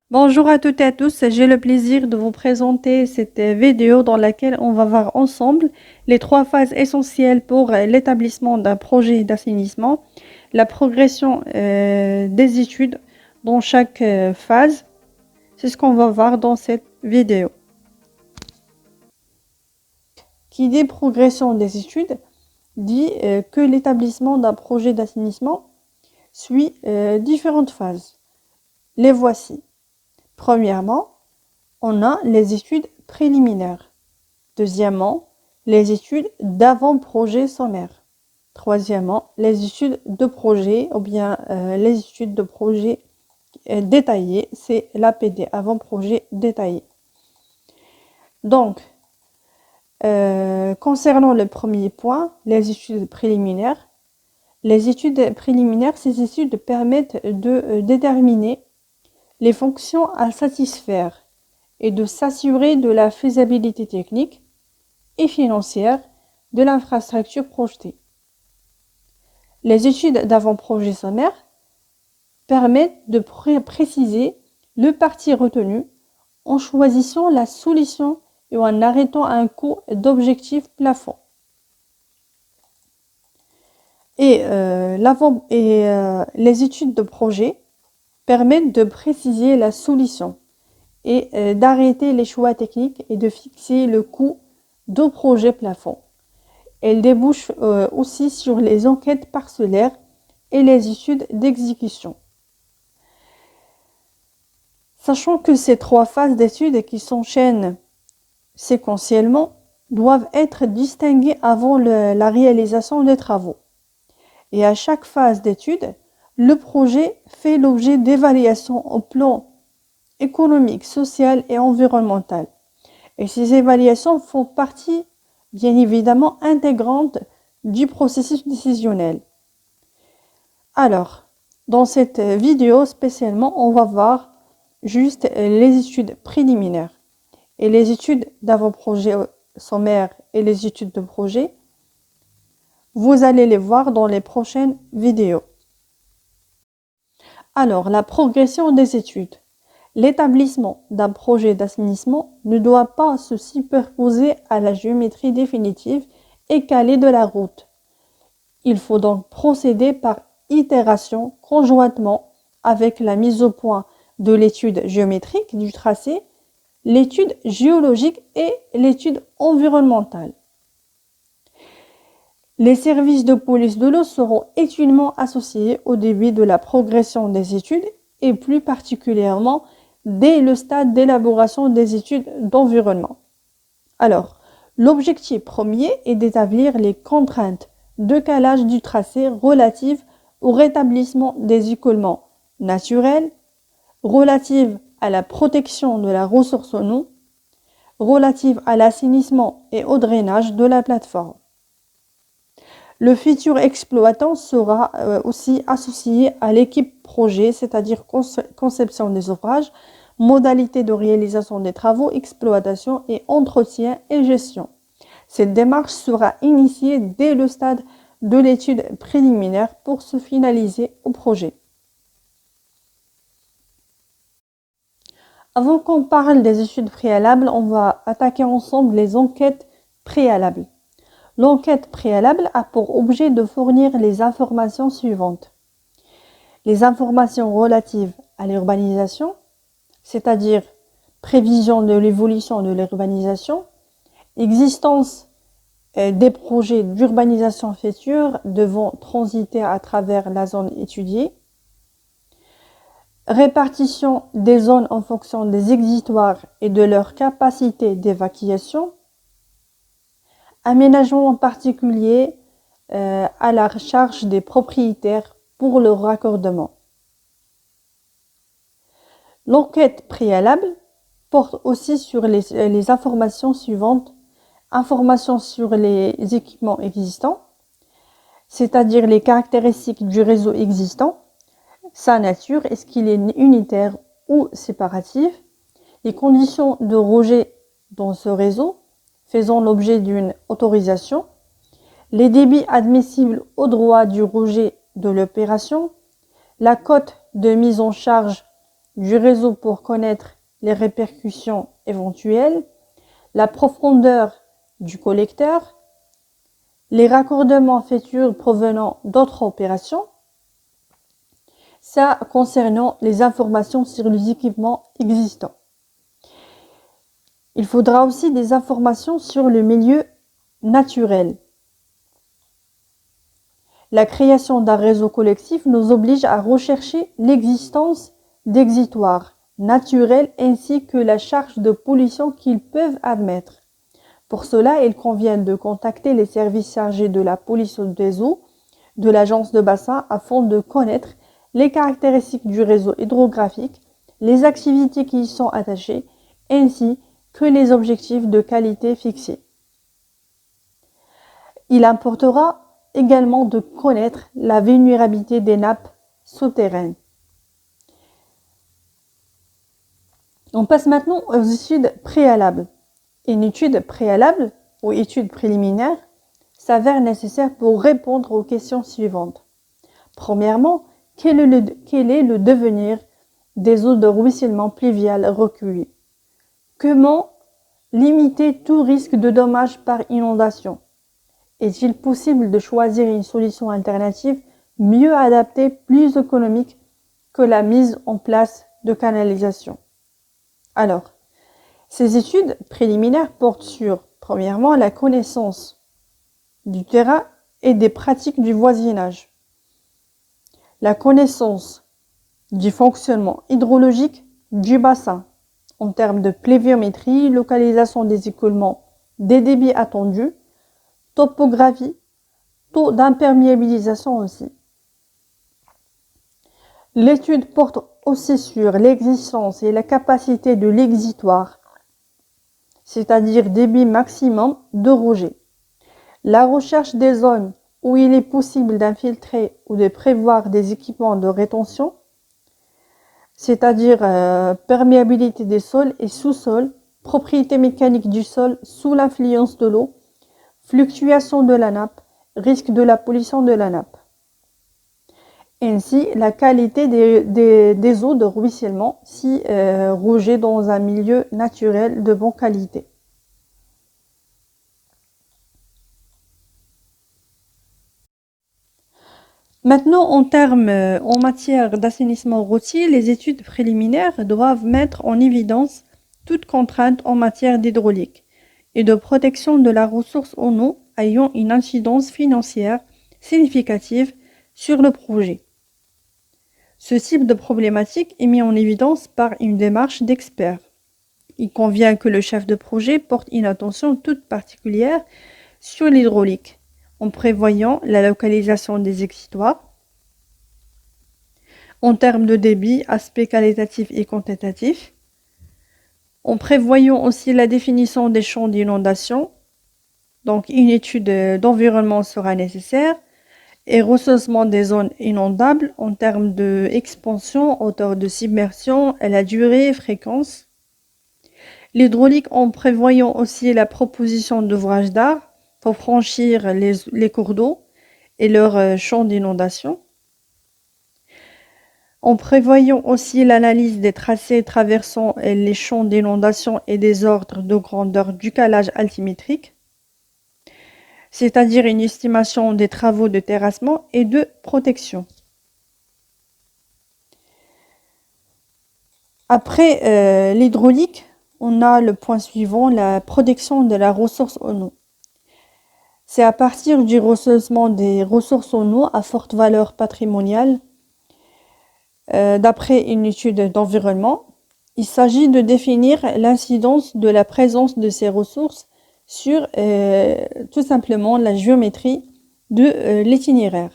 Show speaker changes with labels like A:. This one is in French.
A: Bonjour à toutes et à tous, j'ai le plaisir de vous présenter cette vidéo dans laquelle on va voir ensemble les trois phases essentielles pour l'établissement d'un projet d'assainissement, la progression des études dans chaque phase. C'est ce qu'on va voir dans cette vidéo. Qui dit progression des études dit que l'établissement d'un projet d'assainissement suit différentes phases. Les voici. Premièrement, on a les études préliminaires. Deuxièmement, les études d'avant-projet sommaire. Troisièmement, les études de projet ou bien les études de projet détaillées, c'est l'APD, avant-projet détaillé. Donc, concernant le premier point, les études préliminaires, ces études permettent de déterminer les fonctions à satisfaire et de s'assurer de la faisabilité technique et financière de l'infrastructure projetée. Les études d'avant-projet sommaire permettent de préciser le parti retenu en choisissant la solution et en arrêtant un coût d'objectif plafond. Et les études de projet permettent de préciser la solution et d'arrêter les choix techniques et de fixer le coût de projet plafond. Elle débouche aussi sur les enquêtes parcellaires et les études d'exécution. Sachant que ces trois phases d'études qui s'enchaînent séquentiellement doivent être distinguées avant la réalisation des travaux. Et à chaque phase d'étude, le projet fait l'objet d'évaluations au plan économique, social et environnemental. Et ces évaluations font partie, bien évidemment, intégrante du processus décisionnel. Alors, dans cette vidéo spécialement, on va voir juste les études préliminaires et les études d'avant-projet sommaire et les études de projet. Vous allez les voir dans les prochaines vidéos. Alors, la progression des études. L'établissement d'un projet d'assainissement ne doit pas se superposer à la géométrie définitive et calée de la route. Il faut donc procéder par itération conjointement avec la mise au point de l'étude géométrique du tracé, l'étude géologique et l'étude environnementale. Les services de police de l'eau seront étudiellement associés au début de la progression des études et plus particulièrement dès le stade d'élaboration des études d'environnement. Alors, l'objectif premier est d'établir les contraintes de calage du tracé relatives au rétablissement des écoulements naturels, relatives à la protection de la ressource en eau, relatives à l'assainissement et au drainage de la plateforme. Le futur exploitant sera aussi associé à l'équipe projet, c'est-à-dire conception des ouvrages, modalités de réalisation des travaux, exploitation et entretien et gestion. Cette démarche sera initiée dès le stade de l'étude préliminaire pour se finaliser au projet. Avant qu'on parle des études préalables, on va attaquer ensemble les enquêtes préalables. L'enquête préalable a pour objet de fournir les informations suivantes. Les informations relatives à l'urbanisation, c'est-à-dire prévision de l'évolution de l'urbanisation, existence des projets d'urbanisation futurs devant transiter à travers la zone étudiée, répartition des zones en fonction des exutoires et de leur capacité d'évacuation, aménagement en particulier à la charge des propriétaires pour le raccordement. L'enquête préalable porte aussi sur les informations suivantes. Informations sur les équipements existants, c'est-à-dire les caractéristiques du réseau existant, sa nature, est-ce qu'il est unitaire ou séparatif, les conditions de rejet dans ce réseau, faisant l'objet d'une autorisation, les débits admissibles au droit du rejet de l'opération, la cote de mise en charge du réseau pour connaître les répercussions éventuelles, la profondeur du collecteur, les raccordements futurs provenant d'autres opérations. Ça concernant les informations sur les équipements existants. Il faudra aussi des informations sur le milieu naturel. La création d'un réseau collectif nous oblige à rechercher l'existence d'exitoires naturels ainsi que la charge de pollution qu'ils peuvent admettre. Pour cela, il convient de contacter les services chargés de la pollution des eaux de l'agence de bassin afin de connaître les caractéristiques du réseau hydrographique, les activités qui y sont attachées, ainsi que les objectifs de qualité fixés. Il importera également de connaître la vulnérabilité des nappes souterraines. On passe maintenant aux études préalables. Une étude préalable ou étude préliminaire s'avère nécessaire pour répondre aux questions suivantes. Premièrement, quel est le devenir des eaux de ruissellement pluvial recueillies? Comment limiter tout risque de dommages par inondation? Est-il possible de choisir une solution alternative mieux adaptée, plus économique que la mise en place de canalisation? Alors, ces études préliminaires portent sur, premièrement, la connaissance du terrain et des pratiques du voisinage, la connaissance du fonctionnement hydrologique du bassin en termes de pluviométrie, localisation des écoulements, des débits attendus, topographie, taux d'imperméabilisation aussi. L'étude porte aussi sur l'existence et la capacité de l'exutoire, c'est-à-dire débit maximum de rejet. La recherche des zones où il est possible d'infiltrer ou de prévoir des équipements de rétention, c'est-à-dire perméabilité des sols et sous-sols, propriété mécanique du sol sous l'influence de l'eau, fluctuation de la nappe, risque de la pollution de la nappe. Ainsi, la qualité des eaux de ruissellement si rejetées dans un milieu naturel de bonne qualité. Maintenant, en matière d'assainissement routier, les études préliminaires doivent mettre en évidence toute contrainte en matière d'hydraulique et de protection de la ressource en eau ayant une incidence financière significative sur le projet. Ce type de problématique est mis en évidence par une démarche d'experts. Il convient que le chef de projet porte une attention toute particulière sur l'hydraulique, en prévoyant la localisation des exutoires, en termes de débit, aspect qualitatif et quantitatif, en prévoyant aussi la définition des champs d'inondation. Donc, une étude d'environnement sera nécessaire et recensement des zones inondables en termes d'expansion, hauteur de submersion, et la durée et fréquence. L'hydraulique en prévoyant aussi la proposition d'ouvrages d'art pour franchir les cours d'eau et leur champ d'inondation. En prévoyant aussi l'analyse des tracés traversant les champs d'inondation et des ordres de grandeur du calage altimétrique, c'est-à-dire une estimation des travaux de terrassement et de protection. Après l'hydraulique, on a le point suivant, la protection de la ressource en eau. C'est à partir du recensement des ressources en eau à forte valeur patrimoniale, d'après une étude d'environnement, il s'agit de définir l'incidence de la présence de ces ressources sur tout simplement la géométrie de l'itinéraire.